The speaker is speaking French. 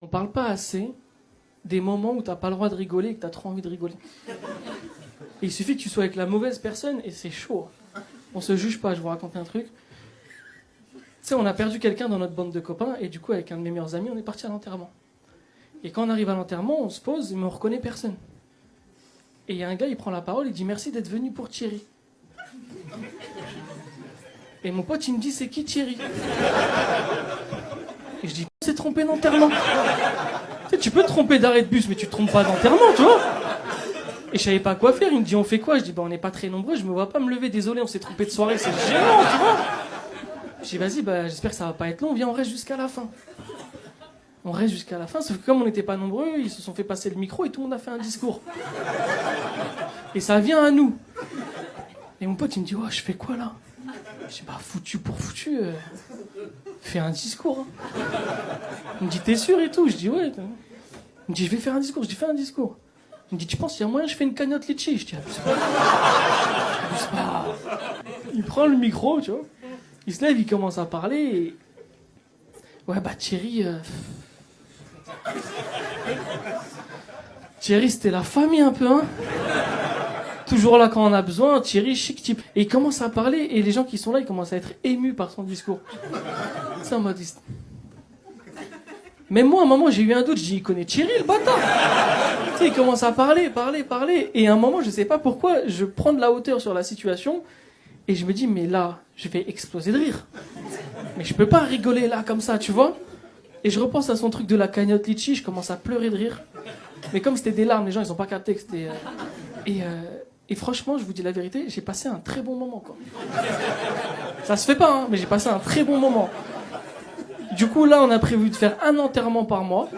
On parle pas assez des moments où t'as pas le droit de rigoler et que t'as trop envie de rigoler. Et il suffit que tu sois avec la mauvaise personne et c'est chaud. On se juge pas, je vous raconte un truc. Tu sais, on a perdu quelqu'un dans notre bande de copains et du coup, avec un de mes meilleurs amis, on est parti à l'enterrement. Et quand on arrive à l'enterrement, on se pose, mais on reconnaît personne. Et il y a un gars, il prend la parole, il dit merci d'être venu pour Thierry. Et mon pote, il me dit c'est qui Thierry? Et je dis c'est trompé d'enterrement. Tu sais, tu peux te tromper d'arrêt de bus, mais tu te trompes pas d'enterrement, tu vois. Et je savais pas quoi faire, il me dit on fait quoi? Je dis on n'est pas très nombreux, je me vois pas me lever, désolé, on s'est trompé de soirée, c'est gênant, tu vois. Je dis vas-y, j'espère que ça va pas être long, viens, on reste jusqu'à la fin. On reste jusqu'à la fin, sauf que comme on n'était pas nombreux, ils se sont fait passer le micro et tout le monde a fait un discours. Et ça vient à nous. Et mon pote, il me dit, je fais quoi là? Je dis, foutu pour foutu, fais un discours. Hein. Il me dit, t'es sûr et tout? Je dis, ouais. Il me dit, je vais faire un discours. Je dis, fais un discours. Il me dit, tu penses qu'il y a moyen, je fais une cagnotte litchi? Je dis, abuse pas. Il prend le micro, tu vois. Il se lève, il commence à parler et... Ouais, Thierry... Thierry, c'était la famille un peu, hein. Toujours là quand on a besoin, Thierry, chic type. Et il commence à parler, et les gens qui sont là, ils commencent à être émus par son discours. C'est en mode... Même moi, à un moment, j'ai eu un doute, je dis, il connaît Thierry, le bâtard. Tu sais, il commence à parler, et à un moment, je sais pas pourquoi, je prends de la hauteur sur la situation, et je me dis, mais là, je vais exploser de rire. Mais je peux pas rigoler là, comme ça, tu vois. Et je repense à son truc de la cagnotte litchi, je commence à pleurer de rire. Mais comme c'était des larmes, les gens, ils ont pas capté que c'était... Et franchement, je vous dis la vérité, j'ai passé un très bon moment, quoi. Ça se fait pas, hein, mais j'ai passé un très bon moment. Du coup, là, on a prévu de faire un enterrement par mois.